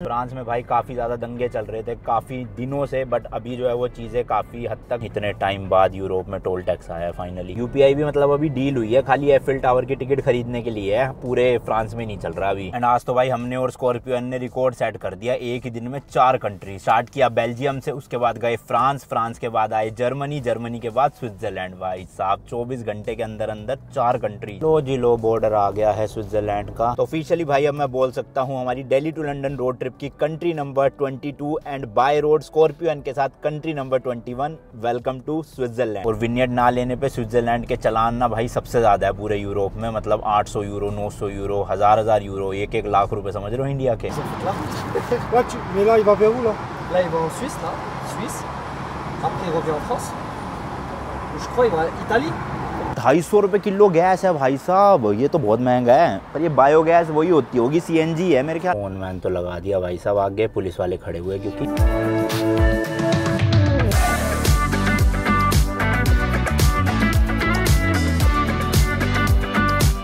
France में भाई काफ़ी ज़्यादा दंगे चल रहे थे काफ़ी दिनों से, बट अभी जो है वो चीज़ें काफ़ी हद तक इतने टाइम बाद यूरोप में टोल टैक्स आया है फाइनली। यूपीआई भी मतलब अभी डील हुई है, खाली एफिल टावर की टिकट खरीदने के लिए है, पूरे फ्रांस में नहीं चल रहा अभी। एंड आज तो भाई हमने और स्कॉर्पियो ने रिकॉर्ड सेट कर दिया, एक ही दिन में 4 कंट्री स्टार्ट किया बेल्जियम से, उसके बाद गए फ्रांस के बाद आए जर्मनी के बाद स्विट्जरलैंड। भाई साहब 24 घंटे के अंदर अंदर 4 कंट्री। लो जी लो, बॉर्डर आ गया है स्विट्जरलैंड का। तो ऑफिशियली भाई अब मैं बोल सकता हूँ हमारी Delhi to London road trip की country number 22 and by road Scorpio के साथ country number 21, welcome to Switzerland. और विनियड ना लेने पे स्विट्जरलैंड के चलान ना भाई सबसे ज्यादा है पूरे यूरोप में, मतलब 800 यूरो, 900 यूरो, हजार यूरो, 1 लाख रुपए समझ रहे हो इंडिया के। Mais là, il va vers où là? Là, il va en Suisse, là. Suisse. Après, il revient en France. Je crois il va à Italie. 250 रुपए किलो गैस है भाई साहब, ये तो बहुत महंगा है। पर ये बायोगैस वही होती होगी, सीएनजी है मेरे ख्याल। फोन मैन तो लगा दिया भाई साहब, आगे पुलिस वाले खड़े हुए क्योंकि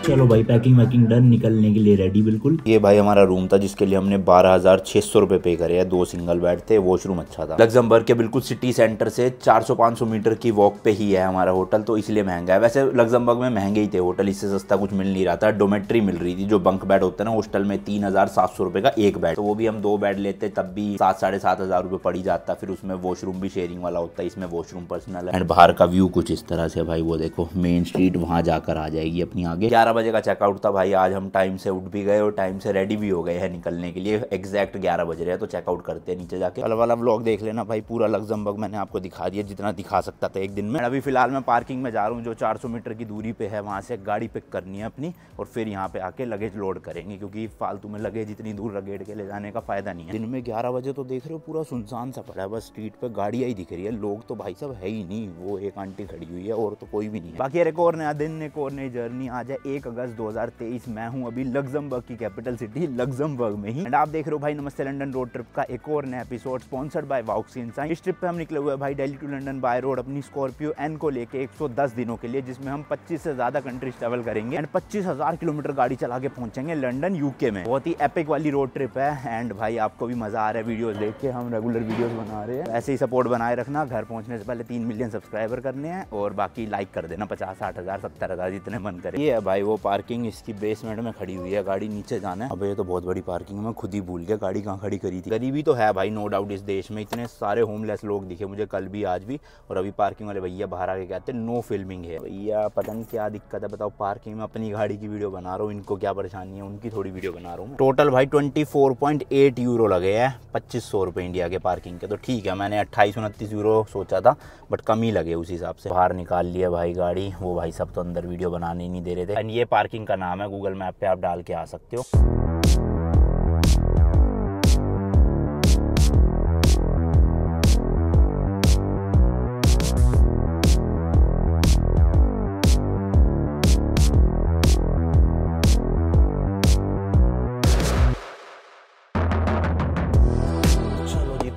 चलो भाई पैकिंग वैकिंग डन, निकलने के लिए रेडी बिल्कुल। ये भाई हमारा रूम था जिसके लिए हमने 12,600 रुपए पे करे हैं। 2 सिंगल बेड थे, वॉशरूम अच्छा था। लग्जमबर्ग के बिल्कुल सिटी सेंटर से 400-500 मीटर की वॉक पे ही है हमारा होटल, तो इसलिए महंगा है। वैसे लग्जमबर्ग में महंगे ही थे होटल, इससे सस्ता कुछ मिल नहीं रहा था। डोमेट्री मिल रही थी, जो बंक बेड होता है ना हॉस्टल में, 3,700 रुपए का एक बेड, तो वो भी हम 2 बेड लेते तब भी 7-7,500 रुपए पड़ ही जाता। फिर उसमें वॉशरूम भी शेयरिंग वाला होता है, इसमें वॉशरूम पर्सनल है। एंड बाहर का व्यू कुछ इस तरह से भाई, वो देखो मेन स्ट्रीट वहां जाकर आ जाएगी अपनी आगे। 11 बजे का चेकआउट था भाई, आज हम टाइम से उठ भी गए और टाइम से रेडी भी हो गए हैं निकलने के लिए। एग्जैक्ट 11 बज रहे हैं, तो चेकआउट करते हैं नीचे जाके। कल वाला व्लॉग देख लेना भाई, पूरा लग्जमबर्ग मैंने आपको दिखा दिया जितना दिखा सकता था एक दिन में। अभी फिलहाल मैं पार्किंग में जा रहा हूँ, जो 400 मीटर की दूरी पे है, वहाँ से गाड़ी पिक करनी है अपनी और फिर यहाँ पे आके लगेज लोड करेंगे, क्योंकि फालतू में लगेज इतनी दूर लगेड़ के ले जाने का फायदा नहीं है। दिन में 11 बजे तो देख रहे हो पूरा सुनसान सा पड़ा है, बस स्ट्रीट पे गाड़ियाँ ही दिख रही है, लोग तो भाई साहब है ही नहीं। वो एक आंटी खड़ी हुई है और तो कोई भी नहीं है। बाकी एक और नया दिन, एक और नई जर्नी। आज है 1 अगस्त 2023, मैं हूँ अभी लग्जमबर्ग की कैपिटल सिटी लग्जमबर्ग में ही। एंड आप देख रहे हो भाई नमस्ते लंदन रोड ट्रिप का एक और नया episode sponsored by Vox Insight. इस ट्रिप पे हम निकले हुए हैं भाई Delhi to London by road अपनी स्कॉर्पियो एन को लेके 110 दिनों के लिए, जिसमें हम 25 से ज्यादा कंट्रीज ट्रेवल करेंगे एंड 25,000 किलोमीटर गाड़ी चला के पहुंचेंगे लंदन यूके में। बहुत ही एपिक वाली रोड ट्रिप है एंड भाई आपको भी मजा आ रहा है वीडियोस देख के। हम रेगुलर वीडियोस बना रहे हैं, ऐसे ही सपोर्ट बनाए रखना। घर पहुंचने से पहले 3 मिलियन सब्सक्राइबर करने हैं और बाकी लाइक कर देना 50-60,000 70,000 जितने मन करे। ये है भाई वो पार्किंग, इसकी बेसमेंट में खड़ी हुई है गाड़ी, नीचे जाना है। अब ये तो बहुत बड़ी पार्किंग है, मैं खुद ही भूल गया गाड़ी कहाँ खड़ी करी थी। गरीबी तो है भाई नो डाउट इस देश में, इतने सारे होमलेस लोग दिखे मुझे कल भी आज भी। और अभी पार्किंग वाले भैया बाहर आके कहते हैं नो फिल्मिंग है। भैया पता नहीं क्या दिक्कत है, बताओ। पार्किंग में अपनी गाड़ी की वीडियो बना रहा हूँ, इनको क्या परेशानी है, उनकी थोड़ी वीडियो बना रहा हूँ। टोटल भाई 24.8 यूरो लगे हैं, 2500 रुपये इंडिया के पार्किंग के। तो ठीक है, मैंने 28-29 यूरो सोचा था बट कम ही लगे उस हिसाब से। बाहर निकाल लिया भाई गाड़ी, वो भाई सब तो अंदर वीडियो बनाने ही नहीं दे रहे थे। एंड ये पार्किंग का नाम है, गूगल मैप पे आप डाल के आ सकते हो।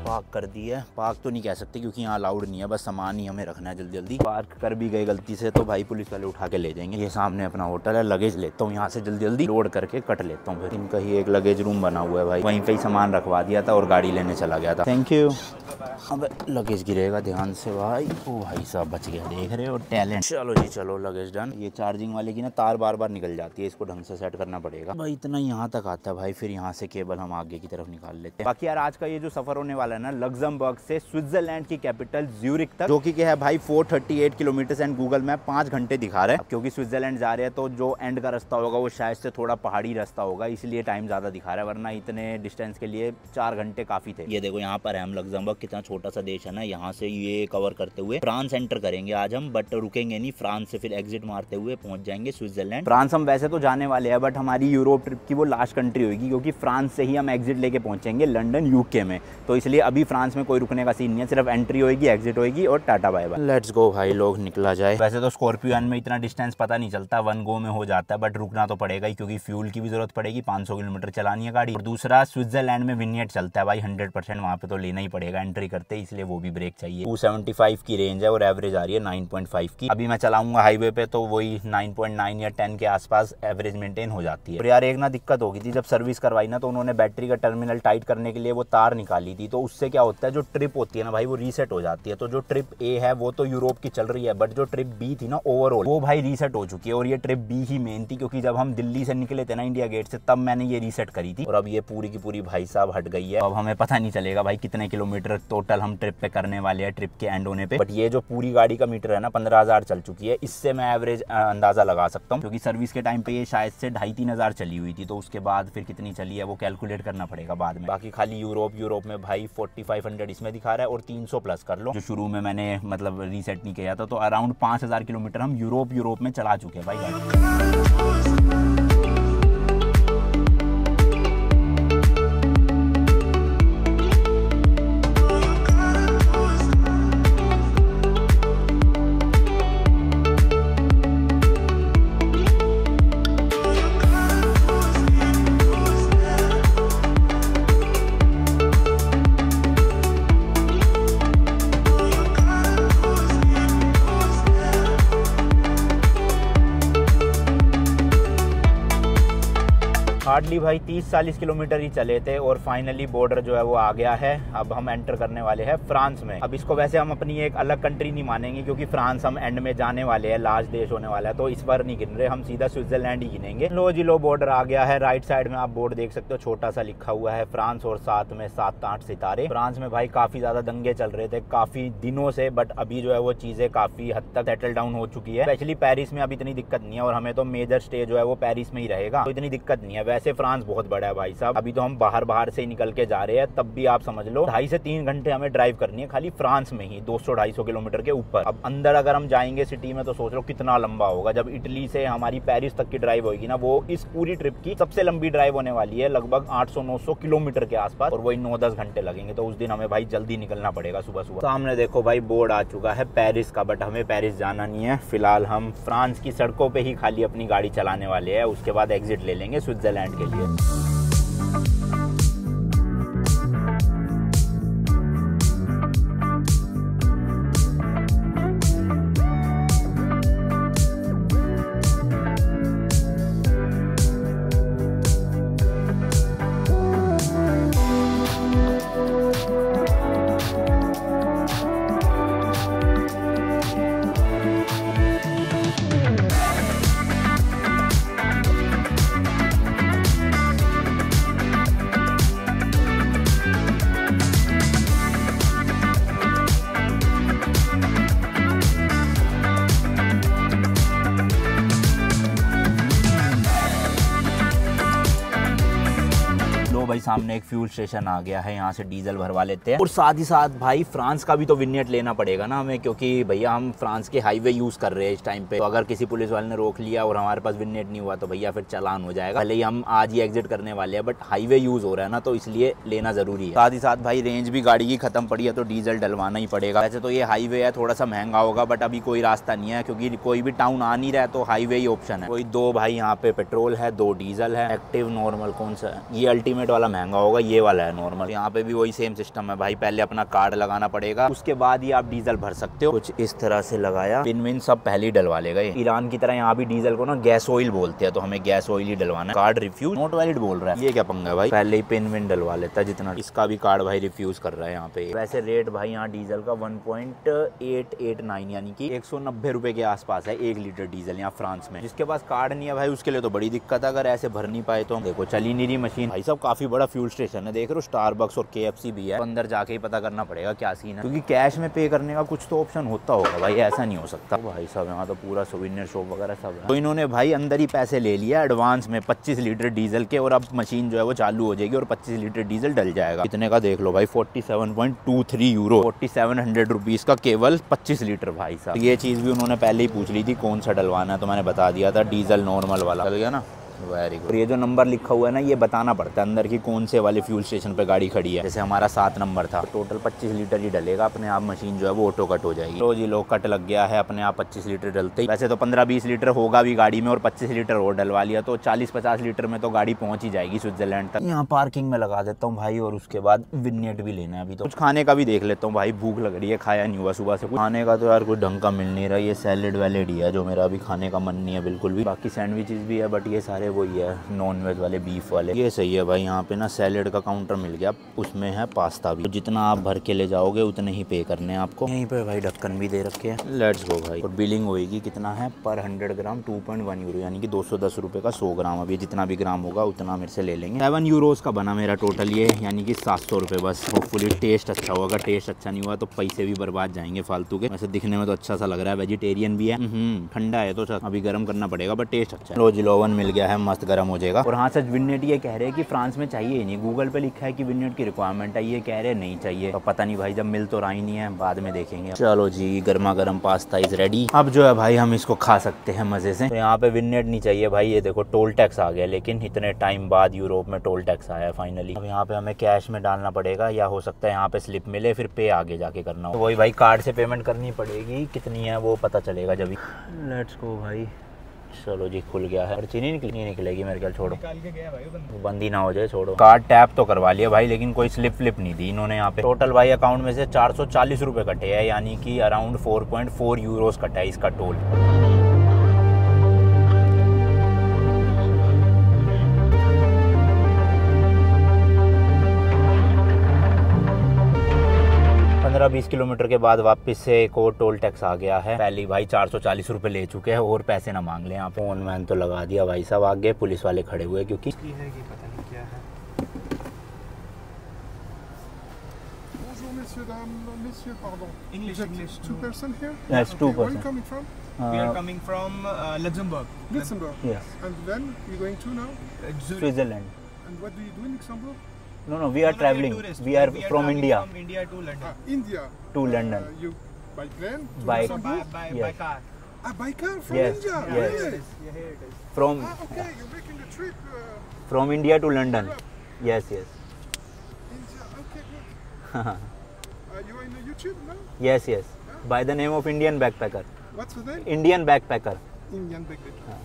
पार्क कर दी है, पार्क तो नहीं कह सकते क्योंकि यहाँ अलाउड नहीं है, बस सामान ही हमें रखना है जल्दी जल्दी। पार्क कर भी गए गलती से तो भाई पुलिस वाले उठा के ले जाएंगे। ये सामने अपना होटल है, लगेज लेता हूँ यहाँ से जल्दी जल्दी लोड करके कट लेता हूँ। फिर इनका ही एक लगेज रूम बना हुआ है भाई, वहीं पे ही सामान रखवा दिया था और गाड़ी लेने चला गया था। Thank you. अब लगेज गिरेगा ध्यान से भाई। ओ भाई साहब बच गया, देख रहे हो टैलेंट। चलो जी चलो, लगेज डन। ये चार्जिंग वाले की ना तार बार बार निकल जाती है, इसको ढंग से सेट करना पड़ेगा भाई। इतना यहाँ तक आता है भाई, फिर यहाँ से केबल हम आगे की तरफ निकाल लेते हैं। बाकी यार आज का ये जो सफर होने वाला है ना लग्जमबर्ग से स्विट्जरलैंड की कैपिटल ज्यूरिख तक, जो कि है भाई 438 किलोमीटर एंड गूगल मैप 5 घंटे दिखा रहा है। क्योंकि स्विट्जरलैंड जा रहे हैं तो जो एंड का रास्ता होगा वो शायद से थोड़ा पहाड़ी रास्ता होगा, इसलिए टाइम ज्यादा दिखा रहा है, वरना इतने डिस्टेंस के लिए 4 घंटे काफी थे। ये देखो यहाँ पर है हम लग्जमबर्ग, कितना छोटा सा देश है ना। यहाँ से ये कवर करते हुए फ्रांस एंटर करेंगे आज हम, बट रुकेंगे नहीं। फ्रांस से फिर एग्जिट मारते हुए पहुंच जाएंगे स्विट्जरलैंड। फ्रांस हम वैसे तो जाने वाले हैं बट हमारी यूरोप ट्रिप की वो लास्ट कंट्री होगी, क्योंकि फ्रांस से ही हम एग्जिट लेके पहुंचेंगे लंदन यूके में। तो इसलिए अभी फ्रांस में कोई रुकने का सीन नहीं है, सिर्फ एंट्री होगी, एग्जिट होगी और tata bye bye. Let's go भाई, लोग निकला जाए। वैसे तो स्कॉर्पियो में इतना डिस्टेंस पता नहीं चलता, 1 गो में हो जाता है, बट रुकना तो पड़ेगा ही क्योंकि फ्यूल की भी जरूरत पड़ेगी। 500 किलोमीटर चलानी है गाड़ी। और दूसरा स्विट्जरलैंड में विनियड चलता है भाई 100%, वहाँ पे तो लेना ही पड़ेगा एंट्री करते, इसलिए वो भी ब्रेक चाहिए। 275 की रेंज है और एवरेज आ रही है 9.5 की। अभी मैं चलाऊंगा हाईवे पे तो वही 9.9 या 10 के आसपास एवरेज मेंटेन हो जाती है। और यार एक ना दिक्कत होगी थी, जब सर्विस करवाई ना तो उन्होंने बैटरी का टर्मिनल टाइट करने के लिए वो तार निकाली थी, तो उससे क्या होता है जो ट्रिप होती है ना भाई वो रीसेट हो जाती है। तो जो ट्रिप ए है वो तो यूरोप की चल रही है, बट जो ट्रिप बी थी ना ओवरऑल वो भाई रीसेट हो चुकी है। और ये ट्रिप बी ही मेन थी, क्योंकि जब हम दिल्ली से निकले थे ना इंडिया गेट से तब मैंने ये रीसेट करी थी, और अब ये पूरी की पूरी भाई साहब हट गई है। अब हमें पता नहीं चलेगा भाई कितने किलोमीटर टोटल हम ट्रिप पे करने वाले हैं ट्रिप के एंड होने पे। बट ये जो पूरी गाड़ी का मीटर है ना 15,000 चल चुकी है, इससे मैं एवरेज अंदाजा लगा सकता हूँ, क्योंकि सर्विस के टाइम पे ये शायद से 2,500-3,000 चली हुई थी। तो उसके बाद फिर कितनी चली है वो कैलकुलेट करना पड़ेगा बाद में। बाकी खाली यूरोप में भाई 4500 इसमें दिखा रहा है और 300 प्लस कर लो, जो शुरू में मैंने मतलब रीसेट नहीं किया था। तो अराउंड 5,000 किलोमीटर हम यूरोप में चला चुके हैं भाई गाड़ी। हार्डली भाई 30-40 किलोमीटर ही चले थे और फाइनली बॉर्डर जो है वो आ गया है। अब हम एंटर करने वाले हैं फ्रांस में। अब इसको वैसे हम अपनी एक अलग कंट्री नहीं मानेंगे, क्योंकि फ्रांस हम एंड में जाने वाले हैं, लास्ट देश होने वाला है, तो इस बार नहीं गिन रहे, हम सीधा स्विट्जरलैंड ही गिनेंगे। लो जी लो, बॉर्डर आ गया है। राइट साइड में आप बोर्ड देख सकते हो, छोटा सा लिखा हुआ है फ्रांस और साथ में 7-8 सितारे। फ्रांस में भाई काफी ज्यादा दंगे चल रहे थे काफी दिनों से, बट अभी जो है वो चीजें काफी हद तक सेटल डाउन हो चुकी है। स्पेशली पेरिस में अब इतनी दिक्कत नहीं है, और हमें तो मेजर स्टे जो है वो पेरिस में ही रहेगा, तो इतनी दिक्कत नहीं है। वैसे फ्रांस बहुत बड़ा है भाई साहब, अभी तो हम बाहर से ही निकल के जा रहे हैं, तब भी आप समझ लो 2.5 से 3 घंटे हमें ड्राइव करनी है खाली फ्रांस में ही, 200-250 किलोमीटर के ऊपर। अब अंदर अगर हम जाएंगे सिटी में तो सोच लो कितना लंबा होगा। जब इटली से हमारी पेरिस तक की ड्राइव होगी ना, वो इस पूरी ट्रिप की सबसे लंबी ड्राइव होने वाली है, लगभग 800-900 किलोमीटर के आसपास, और वही 9-10 घंटे लगेंगे। तो उस दिन हमें भाई जल्दी निकलना पड़ेगा सुबह सुबह। सामने देखो भाई बोर्ड आ चुका है पेरिस का, बट हमें पेरिस जाना नहीं है फिलहाल। हम फ्रांस की सड़कों पे ही खाली अपनी गाड़ी चलाने वाले हैं, उसके बाद एग्जिट ले लेंगे स्विट्जरलैंड के लिए। भाई सामने एक फ्यूल स्टेशन आ गया है, यहाँ से डीजल भरवा लेते हैं। और साथ ही साथ भाई फ्रांस का भी तो विन्यट लेना पड़ेगा ना हमें, क्योंकि भैया हम फ्रांस के हाईवे यूज कर रहे हैं इस टाइम पे। तो अगर किसी पुलिस वाले ने रोक लिया और हमारे पास विन्यट नहीं हुआ तो भैया फिर चालान हो जाएगा। भले ही हम आज ही एग्जिट करने वाले हैं, बट हाईवे यूज हो रहा है ना, तो इसलिए लेना जरूरी है। साथ ही साथ भाई रेंज भी गाड़ी की खत्म पड़ी है तो डीजल डलवाना ही पड़ेगा। वैसे तो ये हाईवे है, थोड़ा सा महंगा होगा, बट अभी कोई रास्ता नहीं है, क्योंकि कोई भी टाउन आ नहीं रहा है, तो हाईवे ही ऑप्शन है। कोई 2 भाई यहाँ पे पेट्रोल है, 2 डीजल है। एक्टिव नॉर्मल कौन सा है? ये अल्टीमेट वाला महंगा होगा, ये वाला है नॉर्मल। यहाँ पे भी वही सेम सिस्टम है भाई, पहले अपना कार्ड लगाना पड़ेगा, उसके बाद ही आप डीजल भर सकते हो। कुछ इस तरह से लगाया, पिन विन सब पहले ही डलवा लेगा। ईरान की तरह यहाँ भी डीजल को ना गैस ऑयल बोलते हैं, तो हमें गैस ऑयल ही डलवाना है। कार्ड रिफ्यूज नॉट वैलिड बोल रहा है, ये क्या पंगा है भाई? पहले ही पिन विन डलवा लेता है जितना। इसका भी कार्ड भाई रिफ्यूज कर रहा है यहाँ पे। वैसे रेट भाई यहाँ डीजल का 1.889 यानी कि 190 रुपए के आसपास है 1 लीटर डीजल यहाँ फ्रांस में। जिसके पास कार्ड नहीं है भाई उसके लिए तो बड़ी दिक्कत है, अगर ऐसे भर नहीं पाए तो। देखो चली नहीं रही मशीन भाई साहब, काफी बड़ा फ्यूल स्टेशन है, देख रहे हो स्टारबक्स और KFC भी है। तो अंदर जाके ही पता करना पड़ेगा क्या सीन है, क्योंकि कैश में पे करने का कुछ तो ऑप्शन होता होगा भाई, ऐसा नहीं हो सकता। भाई साहब यहाँ तो पूरा सोवेनियर शॉप वगैरह सब है। तो इन्होंने भाई अंदर ही पैसे ले लिया एडवांस में 25 लीटर डीजल के, और अब मशीन जो है वो चालू हो जाएगी और 25 लीटर डीजल डल जाएगा। कितने का देख लो भाई, 47.23 यूरो, 4700 रुपीज का केवल 25 लीटर भाई साहब। ये चीज भी उन्होंने पहले ही पूछ ली थी कौन सा डलवाना है, तो मैंने बता दिया था डीजल नॉर्मल वाला। चल गया ना। Very good. ये जो नंबर लिखा हुआ है ना, ये बताना पड़ता है अंदर की कौन से वाले फ्यूल स्टेशन पे गाड़ी खड़ी है। जैसे हमारा 7 नंबर था, टोटल 25 लीटर ही डलेगा, अपने आप मशीन जो है वो ऑटो कट हो जाएगी। तो जी लो कट लग गया है अपने आप 25 लीटर डलते ही। वैसे तो 15-20 लीटर होगा भी गाड़ी में, और 25 लीटर और डलवा लिया तो 40-50 लीटर में तो गाड़ी पहुंच ही जाएगी स्विट्जरलैंड तक। यहाँ पार्किंग में लगा देता हूँ भाई, और उसके बाद विग्नेट भी लेना है। अभी तो कुछ खाने का भी देख लेता हूँ भाई, भूख लग रही है, खाया नहीं हुआ सुबह से। खाने का तो यार कोई ढंग का मिल नहीं रहा, ये सैलेड वैलेड ही है जो मेरा अभी खाने का मन नहीं है बिल्कुल भी। बाकी सैंडविचेस भी है, बट ये सारे वही है नॉन वेज वाले, बीफ वाले। ये सही है भाई, यहाँ पे ना सैलेड का काउंटर मिल गया, उसमें है पास्ता भी। तो जितना आप भर के ले जाओगे उतने ही पे करने हैं आपको। यहीं पे भाई ढक्कन भी दे रखे हैं। लेट्स गो भाई। और बिलिंग होएगी कितना है पर 100 ग्राम 2.1 यूरो, यानी कि 210 रुपये का 100 ग्राम। अभी जितना भी ग्राम होगा उतना मेरे से ले लेंगे। 7 यूरोज़ का बना मेरा टोटल ये, यानी कि 700 रुपये बस। होपफुली टेस्ट अच्छा होगा, टेस्ट अच्छा नहीं हुआ तो पैसे भी बर्बाद जाएंगे फालतू के। वैसे दिखने में तो अच्छा सा लग रहा है, वेजिटेरियन भी है। ठंडा है तो अभी गर्म करना पड़ेगा, बट टेस्ट अच्छा है। लो जी ओवन मिल गया है, मस्त गर्म हो जाएगा। और हाँ सच, विनेट ये कह रहे हैं कि फ्रांस में चाहिए ही नहीं, गूगल पे लिखा है कि विनेट की रिक्वायरमेंट है, ये कह रहे नहीं चाहिए। तो पता नहीं भाई, जब मिल तो रहा ही नहीं है, बाद में देखेंगे। चलो जी, गर्मा गर्म पास्ता इज रेडी। अब जो है भाई हम इसको खा सकते हैं मजे से। तो यहाँ पे विनेट नहीं चाहिए भाई, ये देखो टोल टैक्स आ गया, लेकिन इतने टाइम बाद यूरोप में टोल टैक्स आया फाइनली। अब यहाँ पे हमें कैश में डालना पड़ेगा, या हो सकता है यहाँ पे स्लिप मिले, फिर पे आगे जाके करना हो। तो वही भाई कार्ड से पेमेंट करनी पड़ेगी, कितनी है वो पता चलेगा जब। लेट्स गो भाई। चलो जी, खुल गया है। और चीनी नहीं निकलेगी मेरे ख्याल, छोड़ो निकाल के गया भाई, बंद ही ना हो जाए, छोड़ो। कार्ड टैप तो करवा लिया भाई, लेकिन कोई स्लिप फ्लिप नहीं दी इन्होंने यहाँ पे। टोटल भाई अकाउंट में से 440 रुपये कटे हैं, यानी कि अराउंड 4.4 यूरोज कटा है इसका टोल। पंद्रह 20 किलोमीटर के बाद वापस से एक और टोल टैक्स आ गया है। पहले भाई 440 रुपये ले चुके हैं, और पैसे ना मांग ले यहाँ पे। फोन मैन तो लगा दिया भाई साहब, आगे पुलिस वाले खड़े हुए क्योंकि है कि पता नहीं क्या है। Bonjour messieurs, dames, messieurs, pardon. English. Two person here? Yes, two person. Where are you coming from? We are coming from Luxembourg. Luxembourg. Yes. And then you're going to now? Switzerland. And what do you do in Luxembourg? No, we are traveling. We are from India. From India to London. India. To London. You by plane? To By- Luxembourg? By Yes. car. By car from Yes, India? yes. Really? Yeah, here it is. From Okay, you're making a trip. from India to London. Yes, yes. India. Okay, good. You are in the YouTube now? Yes, yes. By the name of Indian backpacker. What's the name? Indian backpacker. Indian backpacker.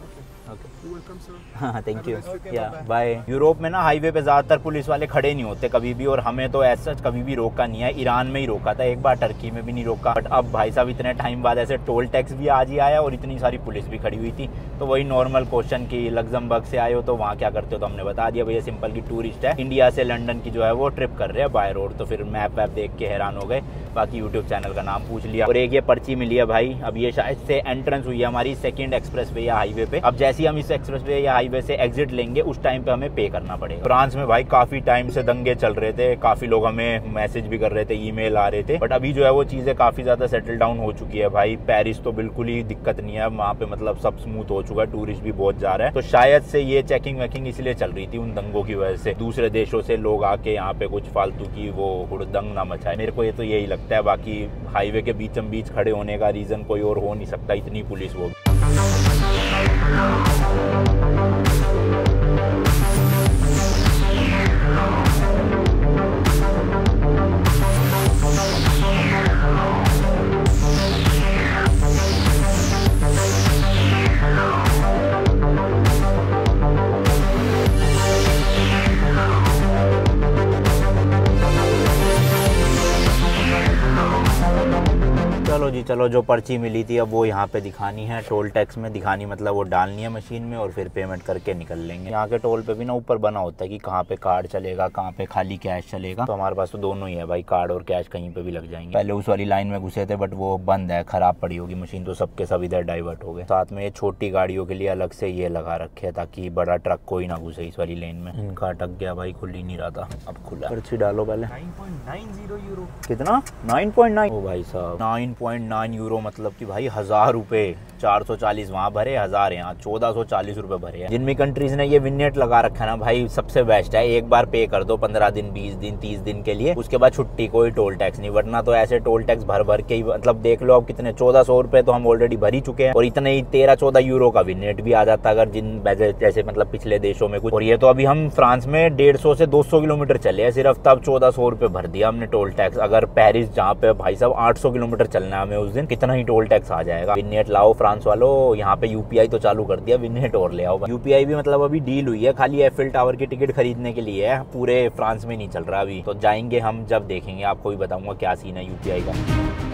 Okay. You're welcome, sir. हाँ, thank you. Okay, या bye-bye. Bye. Europe में ना highway पे ज़्यादातर police वाले खड़े नहीं होते कभी भी, और हमें तो ऐसा कभी भी रोका नहीं है। ईरान में ही रोका था एक बार, टर्की में भी नहीं रोका। बट अब भाई साहब इतने टाइम बाद ऐसे टोल टैक्स भी आज ही आया, और इतनी सारी पुलिस भी खड़ी हुई थी। तो वही नॉर्मल क्वेश्चन कि लग्जमबर्ग से आए हो तो वहाँ क्या करते हो, तो हमने बता दिया भैया सिंपल की टूरिस्ट है, इंडिया से लंदन की जो है वो ट्रिप कर रहे हैं बाय रोड। तो फिर मैप वैप देख के हैरान हो गए। बाकी यूट्यूब चैनल का नाम पूछ लिया, और एक ये पर्ची मिली है भाई। अब ये शायद से एंट्रेंस हुई है हमारी सेकंड एक्सप्रेस वे या हाईवे पे। अब जैसे ही हम इस एक्सप्रेस वे या हाईवे से एग्जिट लेंगे, उस टाइम पे हमें पे करना पड़ेगा। फ्रांस में भाई काफी टाइम से दंगे चल रहे थे, काफी लोग हमें मैसेज भी कर रहे थे, ईमेल आ रहे थे, बट अभी जो है वो चीजें काफी ज्यादा सेटल डाउन हो चुकी है भाई। पेरिस तो बिल्कुल ही दिक्कत नहीं है वहाँ पे, मतलब सब स्मूथ हो चुका है, टूरिस्ट भी बहुत जा रहा है। तो शायद से ये चेकिंग वेकिंग इसलिए चल रही थी उन दंगों की वजह से, दूसरे देशों से लोग आके यहाँ पे कुछ फालतू की वो हुड़दंग ना मचाए। मेरे को ये तो यही लगता है। बाकी हाईवे के बीचम बीच खड़े होने का रीजन कोई और हो नहीं सकता, इतनी पुलिस वो। चलो जी चलो, जो पर्ची मिली थी अब वो यहाँ पे दिखानी है, टोल टैक्स में दिखानी, मतलब वो डालनी है मशीन में, और फिर पेमेंट करके निकल लेंगे। यहाँ के टोल पे भी ना ऊपर बना होता है कि कहाँ पे कार्ड चलेगा, कहाँ पे खाली कैश चलेगा। तो हमारे पास तो दोनों ही है भाई, कार्ड और कैश कहीं पे भी लग जाएंगे। पहले उस वाली लाइन में घुसे थे, बट वो बंद है, खराब पड़ी होगी मशीन, तो सबके सब इधर डाइवर्ट हो गए। साथ में ये छोटी गाड़ियों के लिए अलग से ये लगा रखे है, ताकि बड़ा ट्रक कोई ना घुसे इस वाली लेन में। इनका अटक गया भाई, खुल ही नहीं रहा था, अब खुला। पर्ची डालो पहले। 9.90 यूरो। कितना? 9.9। ओ भाई साहब, 2.9 यूरो, मतलब कि भाई 1000 रुपये, 440 वहाँ भरे, 1000 यहाँ, 1440 रुपये भरे हैं। जिन भी कंट्रीज ने ये विनेट लगा रखा है ना भाई, सबसे बेस्ट है। एक बार पे कर दो 15 दिन, 20 दिन, 30 दिन के लिए, उसके बाद छुट्टी, कोई टोल टैक्स नहीं। वरना तो ऐसे टोल टैक्स भर भर के ही, मतलब देख लो अब कितने, 1400 रुपये तो हम ऑलरेडी भर ही चुके हैं, और इतने ही 13-14 यूरो का विनेट भी आ जाता अगर जिन जैसे मतलब पिछले देशों में कुछ। और ये तो अभी हम फ्रांस में 150 से 200 किलोमीटर चले हैं सिर्फ, तब 1400 रुपये भर दिया हमने टोल टैक्स। अगर पेरिस जहाँ पे भाई साहब 800 किलोमीटर चलना है हमें उस दिन, कितना ही टोल टैक्स आ जाएगा। विनेट लाओ फ्रांस वालों, यहाँ पे यूपीआई तो चालू कर दिया, विनेट और ले आओ। यूपीआई भी मतलब अभी डील हुई है, खाली एफिल टावर की टिकट खरीदने के लिए है, पूरे फ्रांस में नहीं चल रहा अभी। तो जाएंगे हम, जब देखेंगे आपको भी बताऊंगा क्या सीन है यूपीआई का।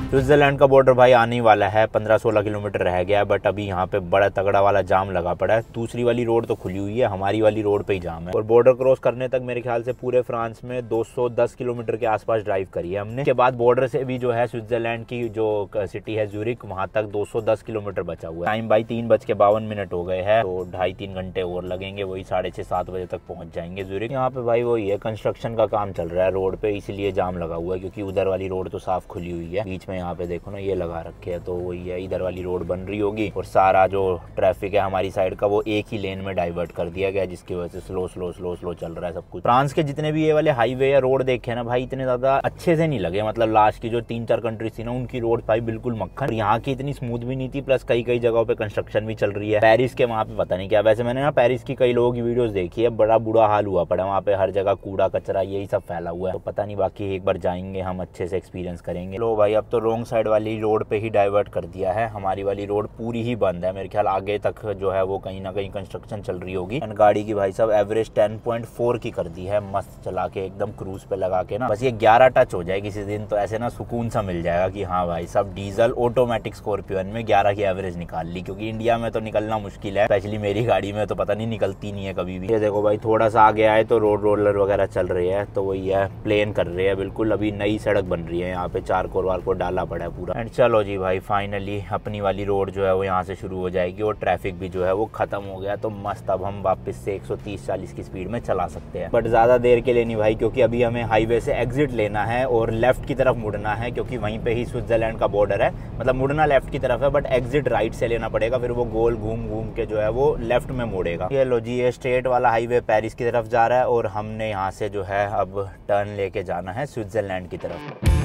स्विट्जरलैंड का बॉर्डर भाई आने ही वाला है, 15-16 किलोमीटर रह गया है, बट अभी यहाँ पे बड़ा तगड़ा वाला जाम लगा पड़ा है। दूसरी वाली रोड तो खुली हुई है, हमारी वाली रोड पे ही जाम है। और बॉर्डर क्रॉस करने तक मेरे ख्याल से पूरे फ्रांस में 210 किलोमीटर के आसपास ड्राइव करी है हमने। उसके बाद बॉर्डर से भी जो है स्विट्जरलैंड की जो सिटी है ज्यूरिख, वहाँ तक 210 किलोमीटर बचा हुआ है। टाइम भाई 3:52 हो गए हैं, तो 2.5-3 घंटे और लगेंगे, वही 6:30-7 बजे तक पहुंच जाएंगे ज्यूरिख। यहाँ पे भाई वही है, कंस्ट्रक्शन का काम चल रहा है रोड पे, इसलिए जाम लगा हुआ है, क्योंकि उधर वाली रोड तो साफ खुली हुई है। बीच में यहाँ पे देखो ना ये लगा रखे है, तो वही है, इधर वाली रोड बन रही होगी, और सारा जो ट्रैफिक है हमारी साइड का वो एक ही लेन में डाइवर्ट कर दिया गया, जिसकी वजह से स्लो चल रहा है सब कुछ। फ्रांस के जितने भी ये वाले हाईवे या रोड देखे ना भाई, इतने ज्यादा अच्छे से नहीं लगे। मतलब लास्ट की जो 3-4 कंट्रीज थी ना, उनकी रोड भाई बिल्कुल मक्खन, यहाँ की इतनी स्मूथ भी नहीं थी, प्लस कई जगहों पे कंस्ट्रक्शन भी चल रही है। पेरिस के वहाँ पे पता नहीं क्या, वैसे मैंने ना पेरिस की कई लोगों की वीडियोस देखी है, बड़ा बुरा हाल हुआ पड़ा वहाँ पे, हर जगह कूड़ा कचरा यही सब फैला हुआ है। तो पता नहीं, बाकी एक बार जाएंगे हम, अच्छे से एक्सपीरियंस करेंगे। लो भाई, अब तो रॉन्ग साइड वाली रोड पे ही डाइवर्ट कर दिया है, हमारी वाली रोड पूरी ही बंद है। मेरे ख्याल आगे तक जो है वो कहीं ना कहीं कंस्ट्रक्शन चल रही होगी। गाड़ी की भाई साहब एवरेज 10.4 की कर दी है, मस्त चला के एकदम क्रूज पे लगा के ना। बस ये 11 टच हो जाए किसी दिन, तो ऐसे ना सुकून सा मिल जाएगा कि हाँ भाई सब डीजल ऑटोमेटिक स्कॉर्पियो में 11 की एवरेज निकाल ली, क्योंकि इंडिया में तो निकलना मुश्किल है, स्पेशली मेरी गाड़ी में तो पता नहीं निकलती नहीं है कभी भी। ये देखो भाई, थोड़ा सा आगे आए तो रोड रोलर वगैरह चल रही है, तो वही है, प्लेन कर रहे हैं बिल्कुल। अभी नई सड़क बन रही है, यहाँ पे 4 कोर को डाला पड़ा है पूरा। एंड चलो जी भाई, फाइनली अपनी वाली रोड जो है वो यहाँ से शुरू हो जाएगी, और ट्रैफिक भी जो है वो खत्म हो गया, तो मस्त अब हम वापस से 130-40 की स्पीड में चला सकते हैं। बट ज्यादा देर के लिए नहीं भाई, क्योंकि अभी हमें हाईवे से एग्जिट लेना है और लेफ्ट की तरफ मुड़ना है, क्योंकि वहीं पे ही स्विट्जरलैंड का बॉर्डर है। मतलब मुड़ना लेफ्ट की तरफ है, बट एग्जिट राइट से लेना पड़ेगा, फिर वो गोल घूम के जो है वो लेफ्ट में मुड़ेगा। ये लो जी, ये स्ट्रेट वाला हाईवे पेरिस की तरफ जा रहा है, और हमने यहाँ से जो है अब टर्न लेके जाना है स्विट्जरलैंड की तरफ।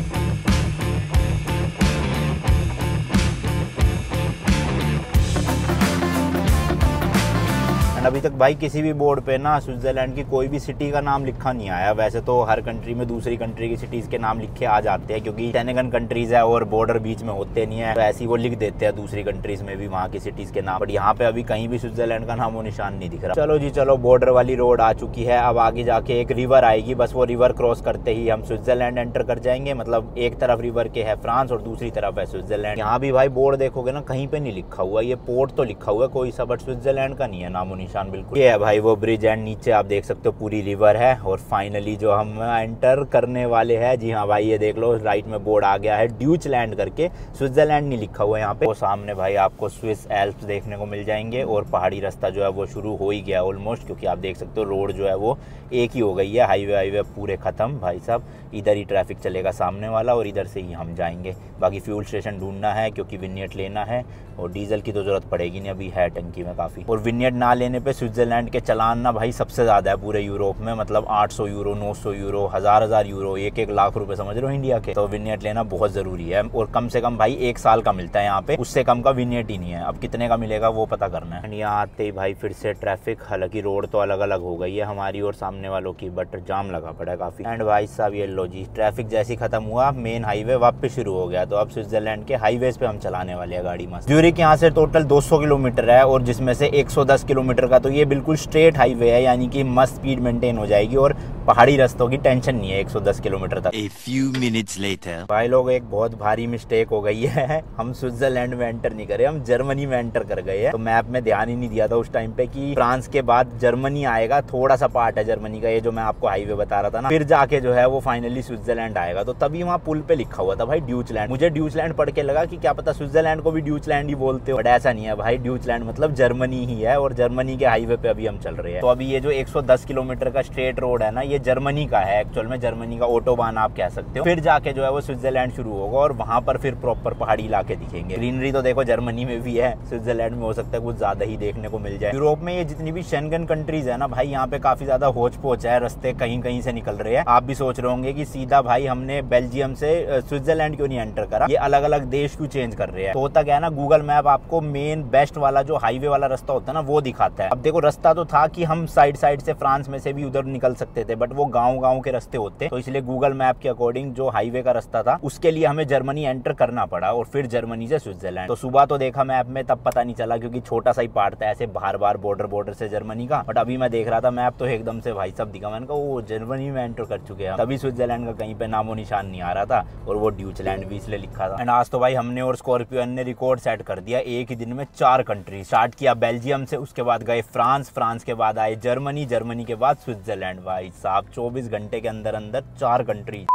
अभी तक भाई किसी भी बोर्ड पे ना स्विट्जरलैंड की कोई भी सिटी का नाम लिखा नहीं आया। वैसे तो हर कंट्री में दूसरी कंट्री की सिटीज के नाम लिखे आ जाते हैं, क्योंकि टेनेगन कंट्रीज है और बॉर्डर बीच में होते नहीं है, तो ऐसी वो लिख देते हैं दूसरी कंट्रीज में भी वहाँ की सिटीज के नाम। बट यहाँ पे अभी कहीं भी स्विट्जरलैंड का नाम वो निशान नहीं दिख रहा। चलो जी चलो, बॉर्डर वाली रोड आ चुकी है। अब आगे जाके एक रिवर आएगी, बस वो रिवर क्रॉस करते ही हम स्विट्जरलैंड एंटर कर जाएंगे। मतलब एक तरफ रिवर के है फ्रांस और दूसरी तरफ है स्विट्जरलैंड। यहाँ भी भाई बोर्ड देखोगे ना, कहीं पे नहीं लिखा हुआ, ये पोर्ट तो लिखा हुआ है कोई सा, बट स्विट्जरलैंड का नहीं है नामो निशान बिल्कुल। ये है भाई वो ब्रिज, एंड नीचे आप देख सकते हो पूरी रिवर है। और फाइनली जो हम एंटर करने वाले हैं, जी हाँ भाई, ये देख लो राइट में बोर्ड आ गया है ड्यूचलैंड करके, स्विट्जरलैंड नहीं लिखा हुआ है यहाँ पे। वो सामने भाई आपको स्विस एल्प्स देखने को मिल जाएंगे, और पहाड़ी रास्ता जो है वो शुरू हो ही गया ऑलमोस्ट, क्योंकि आप देख सकते हो रोड जो है वो एक ही हो गई है। हाईवे पूरे खत्म भाई साहब, इधर ही ट्रैफिक चलेगा सामने वाला, और इधर से ही हम जाएंगे। बाकी फ्यूल स्टेशन ढूंढना है, क्योंकि विनियट लेना है, और डीजल की तो जरूरत पड़ेगी नहीं, अभी है टंकी में काफी। और विनियट ना लेने पे स्विट्जरलैंड के चलान ना भाई सबसे ज्यादा है पूरे यूरोप में, मतलब 800 यूरो, 900 यूरो, 1000 यूरो, 1 लाख रुपए समझ रहे हो इंडिया के। तो विनियट लेना बहुत जरूरी है, और कम से कम भाई 1 साल का मिलता है यहाँ पे, उससे कम का विनियट ही नहीं है। अब कितने का मिलेगा वो पता करना है। यहाँ आते ही भाई फिर से ट्रैफिक, हालांकि रोड तो अलग अलग हो गई है हमारी और सामने वालों की, बट जाम लगा पड़ा है काफी। एंड भाई साहब ये लो जी, ट्रैफिक जैसी खत्म हुआ, मेन हाईवे वापस शुरू हो गया। तो अब स्विट्जरलैंड के हाईवेज पे हम चलाने वाले हैं गाड़ी मस्त। ज्यूरिख यहाँ से टोटल 200 किलोमीटर है, और जिसमें से 110 किलोमीटर का तो ये बिल्कुल स्ट्रेट हाईवे है, यानी कि मस्त स्पीड मेंटेन हो जाएगी, और पहाड़ी रास्तों की टेंशन नहीं है 110 किलोमीटर तक। A few minutes later. भाई लोग एक बहुत भारी मिस्टेक हो गई है, हम स्विट्जरलैंड में एंटर नहीं करे, हम जर्मनी में एंटर कर गए हैं। तो मैप में ध्यान ही नहीं दिया था उस टाइम पे कि फ्रांस के बाद जर्मनी आएगा, थोड़ा सा पार्ट है जर्मनी का, ये जो मैं आपको हाईवे बता रहा था ना, फिर जाके जो है वो फाइनली स्विट्जरलैंड आएगा। तो तभी वहाँ पुल पे लिखा हुआ था भाई ड्यूचलैंड। मुझे ड्यूचलैंड पढ़ के लगा कि क्या पता स्विट्जरलैंड को भी ड्यूचलैंड ही बोलते हो, बट ऐसा नहीं है भाई, ड्यूचलैंड मतलब जर्मनी ही है और जर्मनी के हाईवे पे अभी हम चल रहे हैं। तो अभी ये जो 110 किलोमीटर का स्ट्रेट रोड है ना, ये जर्मनी का है एक्चुअल में, जर्मनी का ऑटोबान आप कह सकते हो। फिर जाके जो है वो स्विट्जरलैंड शुरू होगा और वहां पर फिर प्रॉपर पहाड़ी इलाके दिखेंगे। ग्रीनरी तो देखो जर्मनी में भी है, स्विट्जरलैंड में हो सकता है कुछ ज्यादा ही देखने को मिल जाए। यूरोप में ये जितनी भी शेंगन कंट्रीज है ना भाई, यहाँ पे काफी ज्यादा होच पोच है, रास्ते कहीं कहीं से निकल रहे हैं। आप भी सोच रहे होंगे कि सीधा भाई हमने बेल्जियम से स्विट्जरलैंड क्यों नहीं एंटर करा, ये अलग अलग देश क्यों चेंज कर रहे हैं। तो होता क्या है ना, गूगल मैप आपको मेन बेस्ट वाला जो हाईवे वाला रास्ता होता है ना वो दिखाता है। अब देखो रास्ता तो था कि हम साइड से फ्रांस में से भी उधर निकल सकते थे, बट वो गाँव के रास्ते होते, तो इसलिए गूगल मैप के अकॉर्डिंग जो हाईवे का रास्ता था उसके लिए हमें जर्मनी एंटर करना पड़ा और फिर जर्मनी से स्विट्जरलैंड। तो सुबह तो देखा मैप में, तब पता नहीं चला क्योंकि छोटा सा ही पार्ट था ऐसे बार बॉर्डर से जर्मनी का। बट अभी मैं देख रहा था मैप तो एकदम से भाई सब दिखा, मैंने कहा वो जर्मनी में एंटर कर चुके हैं। तभी स्विट्जरलैंड का कहीं पे नामो निशान नहीं आ रहा था और वो ड्यूचलैंड भी इसलिए लिखा था। एंड आज तो भाई हमने और स्कॉर्पियो ने रिकॉर्ड सेट कर दिया, एक ही दिन में 4 कंट्री। स्टार्ट किया बेल्जियम से, उसके बाद गए फ्रांस के बाद आए जर्मनी के बाद स्विट्जरलैंड। भाई साहब 24 घंटे के अंदर 4 कंट्री।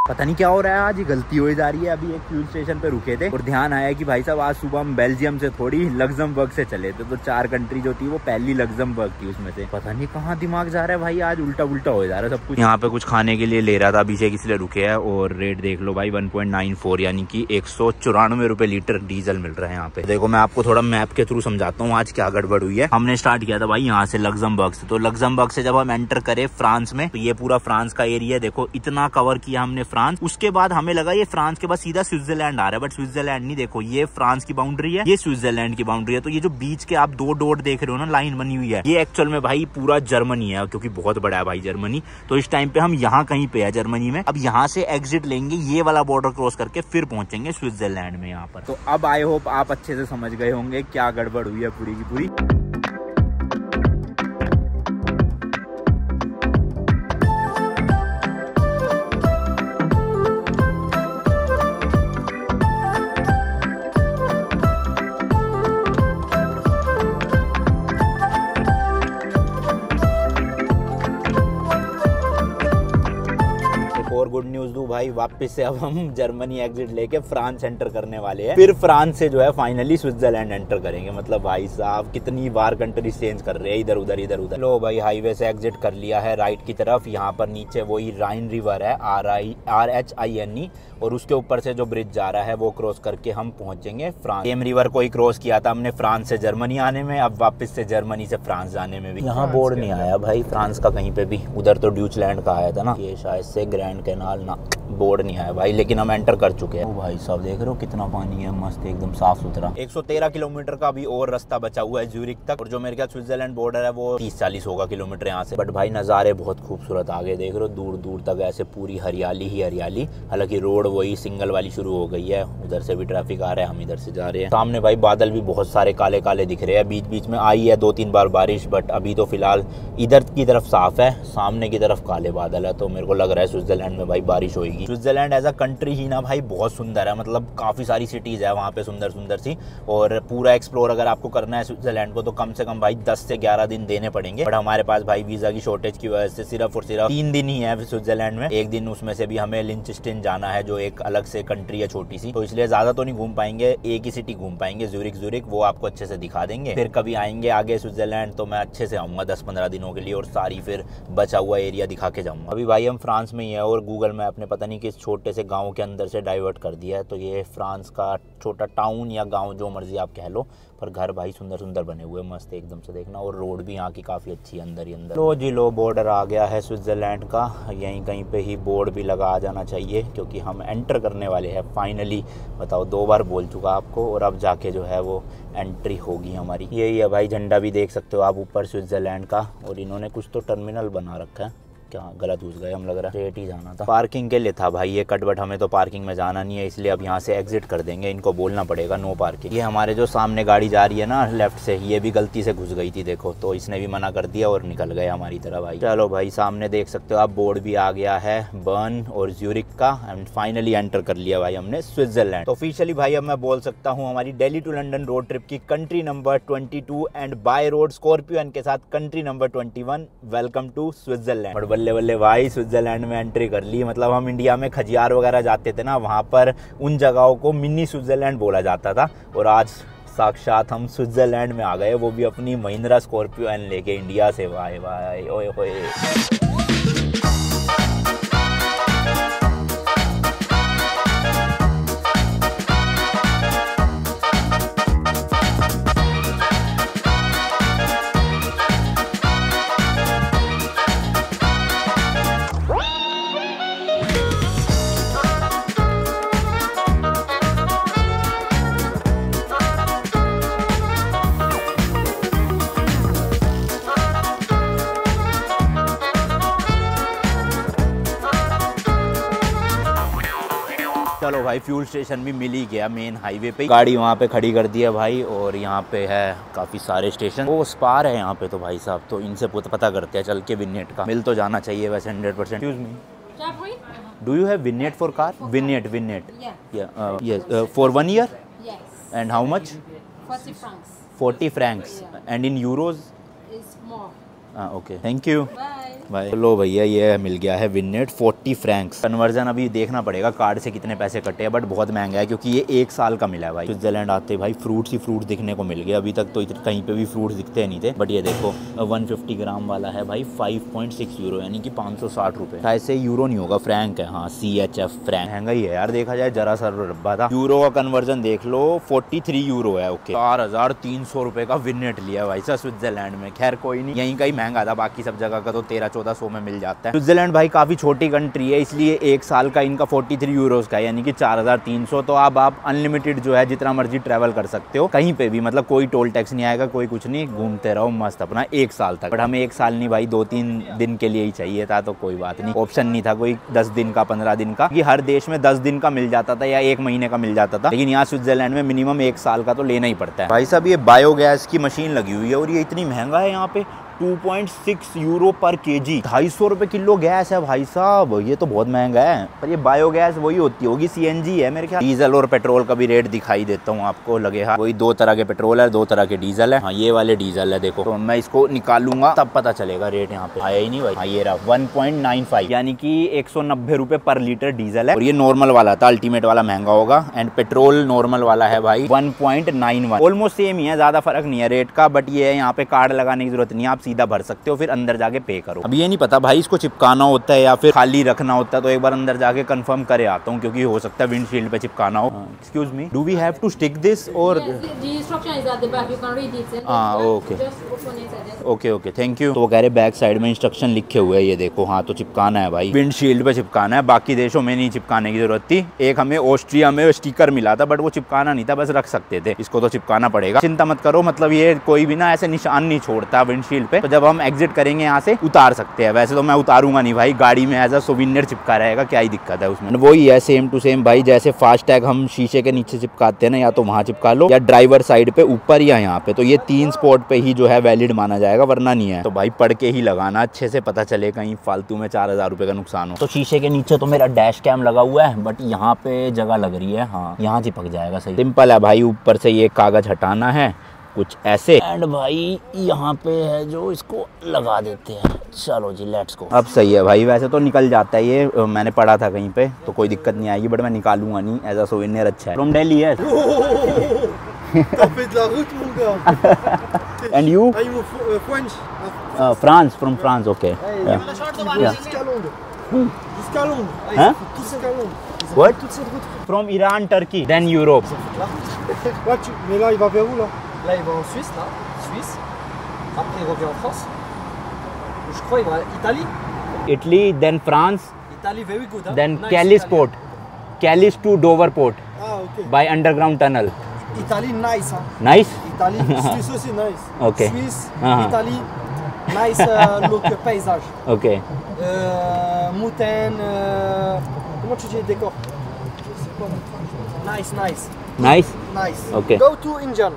पता नहीं क्या हो रहा है, आज गलती हो जा रही है। अभी एक फ्यूल स्टेशन पे रुके थे और ध्यान आया कि भाई साहब आज सुबह हम बेल्जियम से थोड़ी लग्जमबर्ग से चले थे, तो 4 कंट्री जो थी वो पहली लग्जमबर्ग थी उसमें से। पता नहीं कहाँ दिमाग जा रहा है भाई, आज उल्टा हो जा रहा है सब कुछ। यहाँ पे कुछ खाने के लिए ले रहा था अभिषेक, इसलिए रुके हैं। और रेट देख लो भाई 1.94 यानी कि 194 रुपए लीटर डीजल मिल रहा है यहाँ पे। देखो मैं आपको थोड़ा मैप के थ्रू समझाता हूँ आज क्या गड़बड़ हुई है। हमने स्टार्ट किया था भाई यहाँ से लग्जमबर्ग से, तो लग्जमबर्ग से जब हम एंटर करे फ्रांस में, तो ये पूरा फ्रांस का एरिया देखो, इतना कवर किया हमने फ्रांस। उसके बाद हमें लगा ये फ्रांस के बाद सीधा स्विट्जरलैंड आ रहा है, बट स्विट्जरलैंड नहीं, देखो ये फ्रांस की बाउंड्री है, ये स्विट्जरलैंड की बाउंड्री है। तो ये जो बीच के आप 2 डॉट देख रहे हो ना, लाइन बनी हुई है, ये एक्चुअल में भाई पूरा जर्मनी है, क्योंकि बहुत बड़ा है भाई जर्मनी। तो इस टाइम पे हम यहाँ कहीं पे है जर्मनी में। अब यहाँ से एग्जिट लेंगे, ये वाला बॉर्डर क्रॉस करके फिर पहुंचेंगे स्विट्जरलैंड में यहाँ पर। तो अब आई होप आप अच्छे से समझ गए होंगे क्या गड़बड़ हुई है पूरी की पूरी। और गुड न्यूज दूं भाई, वापस से अब हम जर्मनी एग्जिट लेके फ्रांस एंटर करने वाले हैं। फिर फ्रांस से जो है फाइनली स्विट्जरलैंड एंटर करेंगे। मतलब भाई साहब कितनी बार कंट्री चेंज कर रहे हैं, इधर उधर। लो भाई हाईवे से एग्जिट कर लिया है राइट की तरफ। यहाँ पर नीचे वही राइन रिवर है, RHINE, और उसके ऊपर से जो ब्रिज जा रहा है वो क्रॉस करके हम पहुंचेंगे फ्रांस। सेम रिवर को ही क्रॉस किया था हमने फ्रांस से जर्मनी आने में, अब वापस से जर्मनी से फ्रांस जाने में भी। यहाँ बोर्ड नहीं आया भाई फ्रांस का कहीं पे भी, उधर तो ड्यूचलैंड का आया था ना, ये शायद से ग्रैंड कैनाल ना, बोर्ड नहीं आया भाई, लेकिन हम एंटर कर चुके हैं। ओ भाई साहब देख रहे हो कितना पानी है, मस्त एकदम साफ सुथरा। 113 किलोमीटर का अभी और रास्ता बचा हुआ है ज्यूरिख तक, और जो मेरे ख्याल स्विट्जरलैंड बॉर्डर है वो 30-40 होगा किलोमीटर यहाँ से। बट भाई नज़ारे बहुत खूबसूरत आगे देख रहे हो, दूर दूर तक ऐसे पूरी हरियाली ही हरियाली। हालांकि रोड वही सिंगल वाली शुरू हो गई है, उधर से भी ट्रैफिक आ रहा है, हम इधर से जा रहे हैं। सामने भाई बादल भी बहुत सारे काले काले दिख रहे हैं, बीच बीच में आई है 2-3 बार बारिश, बट अभी तो फिलहाल इधर की तरफ साफ है, सामने की तरफ काले बादल है। तो मेरे को लग रहा है स्विट्जरलैंड में भाई बारिश होगी। स्विट्जरलैंड एज अ कंट्री ही ना भाई बहुत सुंदर है, मतलब काफी सारी सिटीज है वहाँ पे सुंदर सुंदर सी, और पूरा एक्सप्लोर अगर आपको करना है स्विट्जरलैंड को तो कम से कम भाई 10 से 11 दिन देने पड़ेंगे। बट हमारे पास भाई वीजा की शॉर्टेज की वजह से सिर्फ और सिर्फ 3 दिन ही है स्विट्जरलैंड में। एक दिन उसमें से भी हमें लिंचस्टेन जाना है, जो एक अलग से कंट्री है छोटी सी, तो इसलिए ज्यादा तो नहीं घूम पाएंगे, एक ही सिटी घूम पाएंगे ज्यूरिख, वो आपको अच्छे से दिखा देंगे। फिर कभी आएंगे आगे स्विट्जरलैंड तो मैं अच्छे से आऊंगा 10-15 दिनों के लिए, और सारी फिर बचा हुआ एरिया दिखा के जाऊंगा। अभी भाई हम फ्रांस में ही है, और गूगल मैप ने पता नहीं किस छोटे से गाँव के अंदर से डाइवर्ट कर दिया है। तो ये फ्रांस का छोटा टाउन या गांव जो मर्जी आप कह लो, पर घर भाई सुंदर सुंदर बने हुए मस्त एकदम से देखना, और रोड भी यहाँ की काफ़ी अच्छी है अंदर ही अंदर। लो जी लो, बॉर्डर आ गया है स्विट्जरलैंड का, यहीं कहीं पे ही बोर्ड भी लगा आ जाना चाहिए, क्योंकि हम एंटर करने वाले हैं फाइनली। बताओ 2 बार बोल चुका आपको, और अब जाके जो है वो एंट्री होगी हमारी। यही है भाई, झंडा भी देख सकते हो आप ऊपर स्विट्जरलैंड का, और इन्होंने कुछ तो टर्मिनल बना रखा है, क्या गलत घुस गए हम, लग रहा है स्ट्रेट ही जाना था। पार्किंग के लिए था भाई ये कट, बट हमें तो पार्किंग में जाना नहीं है, इसलिए अब यहाँ से एग्जिट कर देंगे। इनको बोलना पड़ेगा नो पार्किंग। ये हमारे जो सामने गाड़ी जा रही है ना लेफ्ट से, ये भी गलती से घुस गई थी देखो, तो इसने भी मना कर दिया और निकल गए हमारी तरह भाई। चलो भाई सामने देख सकते हो आप बोर्ड भी आ गया है बर्न और ज्यूरिक का, एंड फाइनली एंटर कर लिया भाई हमने स्विट्जरलैंड। तो ऑफिशियली भाई अब मैं बोल सकता हूँ हमारी Delhi to London road trip की country number 22 and by road Scorpio N के साथ country number 21, welcome to Switzerland. और बल्ले बल्ले भाई स्विट्जरलैंड में एंट्री कर ली। मतलब हम इंडिया में खजियार वगैरह जाते थे ना, वहाँ पर उन जगहों को मिनी स्विट्जरलैंड बोला जाता था, और आज साक्षात हम स्विट्जरलैंड में आ गए, वो भी अपनी महिंद्रा स्कॉर्पियो एन लेके इंडिया से। भाई भाई ओए होए। चलो भाई फ्यूल स्टेशन भी मिल ही गया मेन हाईवे पे। गाड़ी वहाँ पे खड़ी कर दी है भाई, और यहाँ पे है काफ़ी सारे स्टेशन। वो स्पार है यहाँ पे तो भाई साहब, तो इनसे पता करते हैं चल के विनेट का। मिल तो जाना चाहिए वैसे 100%। Excuse me, do you have vignette for car? Vignette yes for 1 year? Yes. And how much? 40 francs. 40 francs and in euros? Is more. Okay thank you Bye. भाई। लो भैया ये मिल गया है विनेट 40 फ्रैंक्स। कन्वर्जन अभी देखना पड़ेगा कार्ड से कितने पैसे कटे हैं, बट बहुत महंगा है क्योंकि ये 1 साल का मिला है भाई। स्विट्जरलैंड आते भाई फ्रूट्स ही फ्रूट दिखने को मिल गया। अभी तक तो कहीं पे भी फ्रूट्स दिखते नहीं थे, बट ये देखो 150 ग्राम वाला है भाई 5.6 यूरो, यानी कि 560 रुपये। शायद से यूरो नहीं होगा, फ्रैंक है। हाँ CHF फ्रैंक। महंगा ही है यार देखा जाए, जरा सा रब्बा था। यूरो का कन्वर्जन देख लो 43 यूरो है। ओके 4300 रुपये का विनेट लिया भाई साहब स्विट्जरलैंड में। खैर कोई नहीं, यहीं का ही महंगा था, बाकी सब जगह का तो 1300-1400 में मिल जाता है। स्विट्जरलैंड भाई काफी छोटी कंट्री है, इसलिए 1 साल का इनका 43 यूरोज का है, यानी कि 4300। तो अब आप अनलिमिटेड जो है जितना मर्जी ट्रैवल कर सकते हो कहीं पे भी, मतलब कोई टोल टैक्स नहीं आएगा, कोई कुछ नहीं, घूमते रहो मस्त अपना 1 साल तक। बट हमें 1 साल नहीं भाई 2-3 दिन के लिए ही चाहिए था, तो कोई बात नहीं, ऑप्शन नहीं था कोई 10 दिन का 15 दिन का। हर देश में 10 दिन का मिल जाता था या 1 महीने का मिल जाता था, लेकिन यहाँ स्विट्जरलैंड में मिनिमम 1 साल का तो लेना ही पड़ता है भाई साहब। ये बायोगैस की मशीन लगी हुई है और ये इतनी महंगा है यहाँ पे, 2.6 यूरो पर केजी। 250 रुपये किलो गैस है भाई साहब, ये तो बहुत महंगा है। पर ये बायोगैस वही होती होगी, CNG है मेरे ख्याल। डीजल और पेट्रोल का भी रेट दिखाई देता हूँ आपको, लगे हाँ वही 2 तरह के पेट्रोल है, 2 तरह के डीजल है। हाँ ये वाले डीजल है देखो, तो मैं इसको निकालूंगा तब पता चलेगा रेट। यहाँ पे आया ही नहीं भाई। हाँ ये रहा 1.95, यानी कि 190 रुपये पर लीटर डीजल है। और ये नॉर्मल वाला था, अल्टीमेट वाला महंगा होगा। एंड पेट्रोल नॉर्मल वाला है भाई 1.91, ऑलमोस्ट सेम ही है, ज्यादा फर्क नहीं है रेट का। बट ये है यहाँ पे कार्ड लगाने की जरूरत नहीं है, आप सीधा भर सकते हो, फिर अंदर जाके पे करो। अब ये नहीं पता भाई इसको चिपकाना होता है या फिर खाली रखना होता है, तो एक बार अंदर जाके कंफर्म करे आता हूँ, क्योंकि हो सकता है विंडशील्ड पे चिपकाना हो। Excuse me, do we have to stick this or? The instruction is at the back. You can read it. हाँ okay Just open it. Okay thank you. तो वो कह रहे बैक साइड में इंस्ट्रक्शन लिखे हुए हैं, ये देखो। हाँ तो चिपकाना है भाई, विंडशील्ड पे चिपकाना है, बाकी देशों में नहीं चिपकाने की जरूरत थी। एक हमें ऑस्ट्रिया में स्टिकर मिला था, बट वो चिपकाना नहीं था, बस रख सकते थे। इसको तो चिपकाना पड़ेगा, चिंता मत करो। मतलब ये कोई भी ना ऐसे निशान नहीं छोड़ता विंडशील्ड पे, तो जब हम एग्जिट करेंगे यहाँ से उतार सकते हैं। वैसे तो मैं उतारूंगा नहीं भाई, गाड़ी में एज अ सोविनियर चिपका रहेगा, क्या ही दिक्कत है उसमें। वही है सेम टू सेम भाई, जैसे फास्ट टैग हम शीशे के नीचे चिपकाते हैं ना, या तो वहाँ चिपका लो या ड्राइवर साइड पे ऊपर या यहाँ पे। तो ये 3 स्पॉट पे ही जो है वैलिड माना जाएगा, वरना नहीं है। तो भाई पढ़ के ही लगाना, अच्छे से पता चले कहीं फालतू में 4000 रुपये का नुकसान हो। तो शीशे के नीचे तो मेरा डैश कैम लगा हुआ है, बट यहाँ पे जगह लग रही है। हाँ यहाँ चिपक जाएगा सही, सिंपल है भाई। ऊपर से ये कागज हटाना है कुछ ऐसे, एंड भाई यहाँ पे है जो इसको लगा देते हैं। चलो जी लेट्स गो। अब सही है भाई, वैसे तो निकल जाता है ये, मैंने पढ़ा था कहीं पे, तो कोई दिक्कत नहीं आएगी, बट मैं निकालूंगा नहीं, एज अ सोविनियर अच्छा है। फ्रॉम दिल्ली है। And you? France, from France. Okay What? From Iran, Turkey, then Europe. Mais là, il va vers où là? Là, il va en Suisse, là. Suisse. Après, il revient en France. Je crois il va à Italie. Italy, then France. Italy, very good. Huh? Then Nice Calais Italy. port. Calais to Dover port Ah, ok. by underground tunnel. Italie, nice. Hein? Nice. Italie, Suisse aussi, nice. Okay. Suisse, Uh-huh. Italie, Nice look paysage. Okay. Mountain. Comment tu dis le décor? C'est quoi? Nice, nice, Nice. nice. Okay. Go to Indian.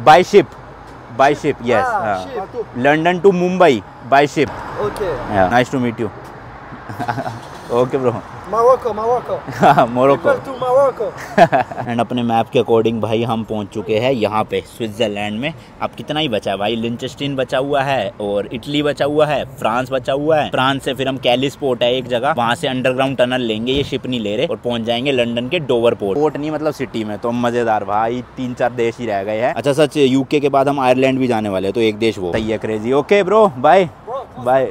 By ship. By ship. Yes. Shit. London to Mumbai by ship. Okay. Yeah. Nice to meet you. Okay, bro. Morocco, Morocco. Morocco. Go to Morocco. And अपने map के according भाई हम पहुंच चुके हैं यहाँ पे Switzerland में। अब कितना ही बचा है भाई, लिंचेस्टीन बचा हुआ है और इटली बचा हुआ है, फ्रांस बचा हुआ है। फ्रांस से फिर हम कैलिस पोर्ट है एक जगह, वहां से अंडरग्राउंड टनल लेंगे, ये शिप नहीं ले रहे, और पहुंच जाएंगे लंदन के डोवर पोर्ट। पोर्ट नहीं मतलब सिटी में। तो मजेदार भाई, 3-4 देश ही रह गए हैं। अच्छा सच, यूके के बाद हम आयरलैंड भी जाने वाले हैं, तो एक देश वो सही है। Crazy. Okay bro, bye bye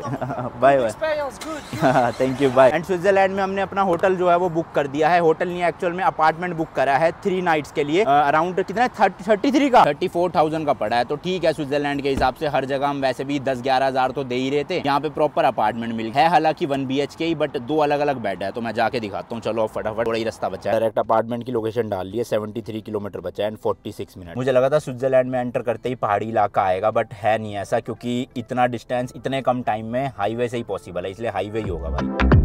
bye bye. Experience good. Thank you bye. And Switzerland में हमने अपना होटल जो है वो बुक कर दिया है। होटल नहीं, एक्चुअल में अपार्टमेंट बुक करा है 3 नाइट्स के लिए। अराउंड कितना 33 का 34,000 का पड़ा है। तो ठीक है, स्विट्जरलैंड के हिसाब से हर जगह हम वैसे भी 10-11 हज़ार तो दे ही रहे थे। यहाँ पे प्रॉपर अपार्टमेंट मिल है, हालांकि 1 BHK ही, बट 2 अलग अलग बेड है। तो मैं जाके दिखाता हूँ, चलो फटाफट, थोड़ा ही रास्ता बचा है। डायरेक्ट अपार्टमेंट की लोकेशन डाल ली है, 73 किलोमीटर बचा है एंड 46 मिनट। मुझे लगा था स्विट्जरलैंड में एंटर करते ही पहाड़ी इलाका आएगा, बट है नहीं ऐसा, क्योंकि इतना डिस्टेंस इतने कम टाइम में हाईवे से ही पॉसिबल है, इसलिए हाईवे ही होगा भाई।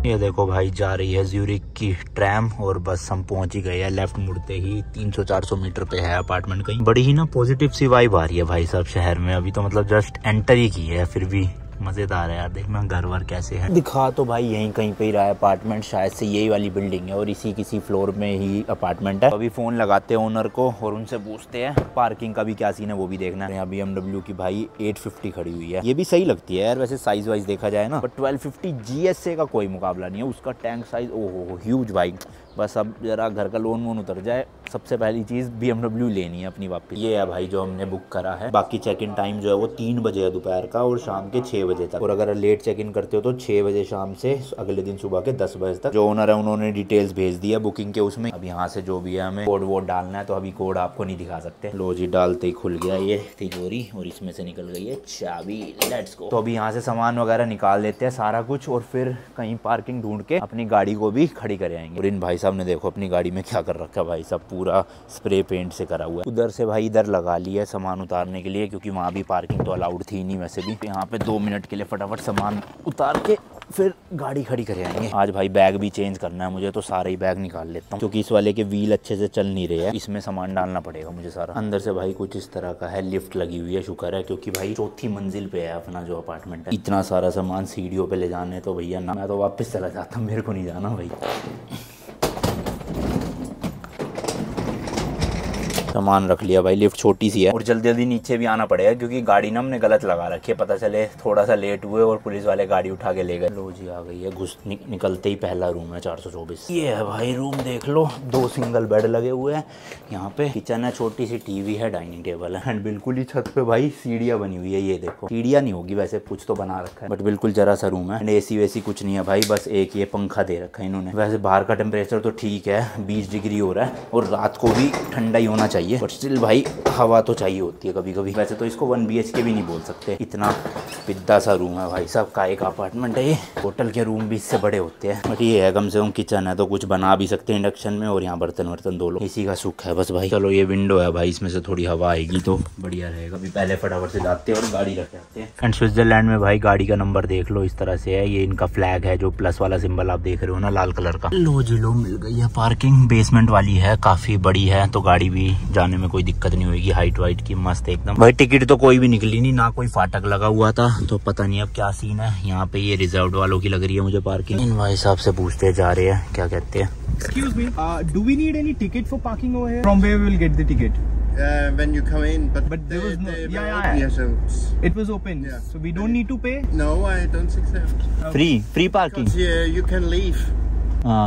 ये देखो भाई, जा रही है ज्यूरिक की ट्रैम और बस हम पहुंच ही गए हैं। लेफ्ट मुड़ते ही 300-400 मीटर पे है अपार्टमेंट कहीं। बड़ी ही ना पॉजिटिव सी वाइब आ रही है भाई साहब शहर में। अभी तो मतलब जस्ट एंटर ही की है, फिर भी मजेदार है यार। देखना घर वर कैसे है। दिखा तो भाई यहीं कहीं पे ही रहा है अपार्टमेंट, शायद से यही वाली बिल्डिंग है और इसी किसी फ्लोर में ही अपार्टमेंट है। अभी फोन लगाते हैं ओनर को और उनसे पूछते हैं पार्किंग का भी क्या सीन है, वो भी देखना है। यहाँ BMW की भाई 850 खड़ी हुई है, ये भी सही लगती है यार वैसे साइज वाइज देखा जाए ना। बट 1250 GSA का कोई मुकाबला नहीं है, उसका टैंक साइज ओहो ह्यूज भाई। बस अब जरा घर का लोन वोन उतर जाए, सबसे पहली चीज़ BMW लेनी है अपनी वापस। ये है भाई जो हमने बुक करा है। बाकी चेक इन टाइम जो है वो 3 बजे है दोपहर का और शाम के 6 बजे तक। और अगर लेट चेक इन करते हो तो 6 बजे शाम से अगले दिन सुबह के 10 बजे तक। जो ओनर है उन्होंने डिटेल्स भेज दी है बुकिंग के उसमें। अब यहाँ से जो भी है हमें कोड वोड डालना है, तो अभी कोड आपको नहीं दिखा सकते। लो जी, डालते ही खुल गया ये तिजोरी और इसमें से निकल गई है चाबी। Let's go. तो अभी यहाँ से सामान वगैरह निकाल लेते हैं सारा कुछ और फिर कहीं पार्किंग ढूंढ के अपनी गाड़ी को भी खड़ी कर आएंगे। और इन भाई साहब ने देखो अपनी गाड़ी में क्या कर रखा है भाई साहब, पूरा स्प्रे पेंट से करा हुआ है। उधर से भाई इधर लगा लिया है सामान उतारने के लिए, क्योंकि वहाँ भी पार्किंग तो अलाउड थी नहीं वैसे भी। यहाँ पे 2 मिनट के लिए फटाफट सामान उतार के फिर गाड़ी खड़ी कर आएंगे। आज भाई बैग भी चेंज करना है मुझे, तो सारे ही बैग निकाल लेता हूँ, क्योंकि इस वाले के व्हील अच्छे से चल नहीं रहे हैं। इसमें सामान डालना पड़ेगा मुझे सारा। अंदर से भाई कुछ इस तरह का है, लिफ्ट लगी हुई है, शुक्र है, क्योंकि भाई 4थी मंजिल पे है अपना जो अपार्टमेंट है। इतना सारा सामान सीढ़ियों पे ले जाने तो भैया ना, मैं तो वापस चला जाता, मेरे को नहीं जाना भाई। सामान रख लिया भाई, लिफ्ट छोटी सी है और जल्दी जल्दी नीचे भी आना पड़ेगा, क्योंकि गाड़ी ना हमने गलत लगा रखी है। पता चले थोड़ा सा लेट हुए और पुलिस वाले गाड़ी उठा के ले गए। लो जी, आ गई है। निकलते ही पहला रूम है 424। ये है भाई रूम, देख लो। 2 सिंगल बेड लगे हुए हैं यहाँ पे। किचन है, छोटी सी टीवी है, डाइनिंग टेबल है एंड बिल्कुल ही छत पे भाई सीढ़ियाँ बनी हुई है। ये देखो, सीढ़ियाँ नहीं होगी वैसे, कुछ तो बना रखा है, बट बिल्कुल जरा सा रूम है। AC वेसी कुछ नहीं है भाई, बस एक ये पंखा दे रखा है इन्होंने। वैसे बाहर का टेम्परेचर तो ठीक है, 20 डिग्री हो रहा है और रात को भी ठंडा ही होना चाहिए, बट स्टिल भाई हवा तो चाहिए होती है कभी कभी। वैसे तो इसको 1 BHK भी नहीं बोल सकते, इतना पिद्दा सा रूम है भाई साहब। काय का अपार्टमेंट है ये। होटल के रूम भी इससे बड़े होते हैं, बट ये है कम से कम किचन है तो कुछ बना भी सकते हैं इंडक्शन में। और यहाँ बर्तन वर्तन धो लो, इसी का सुख है बस भाई। चलो ये विंडो है भाई, इसमें से थोड़ी हवा आएगी तो बढ़िया रहेगा। अभी पहले फटाफट से जाते हैं और गाड़ी रख जाते हैं। एंड स्विट्जरलैंड में भाई गाड़ी का नंबर देख लो, इस तरह से है। ये इनका फ्लैग है, जो प्लस वाला सिंबल आप देख रहे हो ना, लाल कलर का। लो जी लो, मिल गई है पार्किंग। बेसमेंट वाली है, काफी बड़ी है, तो गाड़ी भी जाने में कोई दिक्कत नहीं होगी, हाइट वाइट की मस्त एकदम। भाई टिकट तो कोई भी निकली नहीं, ना कोई फाटक लगा हुआ था, तो पता नहीं अब क्या सीन है। यहाँ पे ये रिजर्व वालों की लग रही है मुझे पार्किंग। इन भाई साहब से पूछते जा रहे हैं क्या कहते हैं। Excuse me, do we need any ticket for parking over here? From where we will get the ticket? When you come in, but there was no. they Yeah, were yeah. open, so It was open, Yeah. so we don't need to pay. no, I don't think so. Free parking. Because you can leave.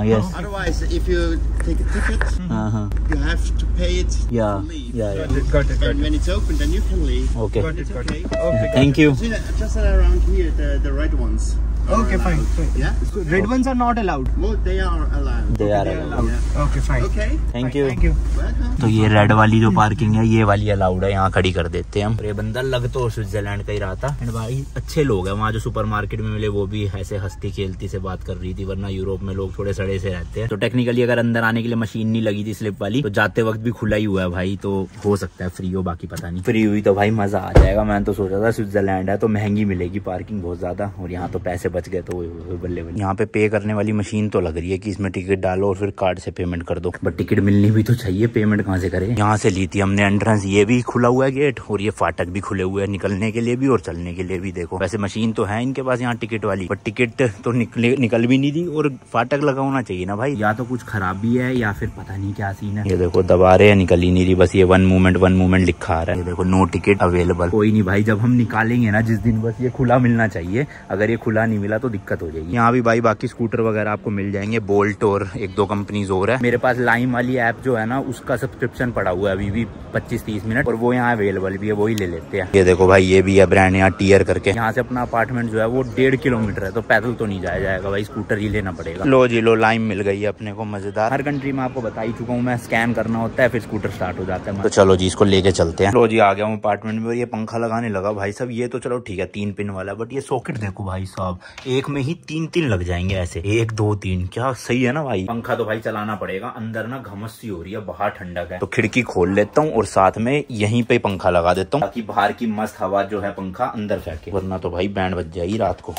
Yes. Otherwise, if you take a ticket, हाँ you have to pay it Yeah, to leave. yeah. Got it. And when it's open, then you can leave. Okay Got it. Okay. Okay. Thank you. See that, just around here, the red ones. are Okay, fine. allowed. Yeah. So red ones are not allowed. Well, they are allowed. They आ They रहा are है। allowed. Okay, fine. Okay. Thank you. Thank you. Welcome. तो ये red वाली जो parking है ये वाली अलाउड है, यहाँ खड़ी कर देते हैं हम। ये बंदा लग तो स्विट्जरलैंड का ही रहा था। एंड भाई अच्छे लोग हैं वहाँ, जो सुपरमार्केट में मिले वो भी ऐसे हंसती खेलती से बात कर रही थी, वरना यूरोप में लोग थोड़े सड़े से रहते हैं। तो टेक्निकली अगर अंदर आने के लिए मशीन नहीं लगी थी स्लिप वाली, तो जाते वक्त भी खुला ही हुआ है भाई, तो हो सकता है फ्री हो, बाकी पता नहीं। फ्री हुई तो भाई मजा आ जाएगा। मैं तो सोचा था स्विट्जरलैंड है तो महंगी मिलेगी पार्किंग बहुत ज्यादा, और यहाँ तो पैसे बच गए तो बल्ले बल्ले। यहाँ पे करने वाली मशीन तो लग रही है कि इसमें टिकट डालो और फिर कार्ड से पेमेंट कर दो, बट टिकट मिलनी भी तो चाहिए, पेमेंट कहाँ से करें। यहाँ से ली थी हमने एंट्रेंस, ये भी खुला हुआ है गेट, और ये फाटक भी खुले हुए हैं निकलने के लिए भी और चलने के लिए भी। देखो वैसे मशीन तो है इनके पास यहाँ टिकट वाली, बट टिकट तो निकल भी नहीं थी, और फाटक लगा होना चाहिए ना भाई। या तो कुछ खराबी है या फिर पता नहीं क्या सीन है। ये देखो दबा रहे हैं, निकल ही नहीं रही, बस ये वन मूवमेंट लिखा आ रहा है। ये देखो नो टिकट अवेलेबल। कोई नहीं भाई, जब हम निकालेंगे ना जिस दिन, बस ये खुला मिलना चाहिए। अगर ये खुला नहीं मिला तो दिक्कत हो जाएगी। यहाँ भी भाई बाकी स्कूटर वगैरह आपको मिल जाएंगे, बोल्ट और एक दो कंपनीज और है। मेरे पास लाइम वाली ऐप जो है ना, उसका सब्सक्रिप्शन पड़ा हुआ है अभी भी 25-30 मिनट, और वो यहाँ अवेलेबल भी है, वही ले लेते हैं। ये देखो भाई ये भी है ब्रांड यहाँ टीयर करके। यहाँ से अपना अपार्टमेंट जो है वो 1.5 किलोमीटर है, तो पैदल तो नहीं जाया जाएगा भाई, स्कूटर ही लेना पड़ेगा। लो जी लो, लाइम मिल गई है अपने को, मजेदार। हर कंट्री में आपको बता ही चुका हूँ मैं, स्कैन करना होता है फिर स्कूटर स्टार्ट हो जाता है। तो चलो जी इसको लेके चलते हैं। लो जी आ गया हूँ अपार्टमेंट में, और ये पंखा लगाने लगा भाई साहब। ये तो चलो ठीक है 3 पिन वाला, बट ये सॉकेट देखो भाई साहब, एक में ही 3 लग जाएंगे ऐसे, 1 2 3। क्या सही है ना भाई। पंखा तो भाई चलाना पड़ेगा, अंदर ना घमस सी हो रही है, बाहर ठंडक है, तो खिड़की खोल लेता हूँ और साथ में यहीं पे पंखा लगा देता हूँ, ताकि बाहर की मस्त हवा जो है पंखा अंदर फेंके, वरना तो भाई बैंड बज जाएगी रात को।